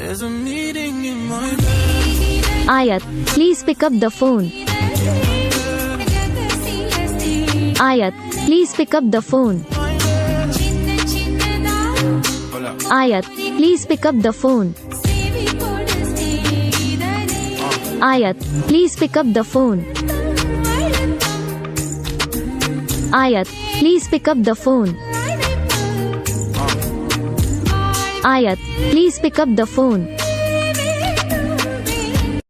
There's a meeting in my bed. Ayat, please pick up the phone. Ayat, please pick up the phone. Ayat, please pick up the phone. Ayat, please pick up the phone. Ayat, please pick up the phone. Ayat, please pick up the phone.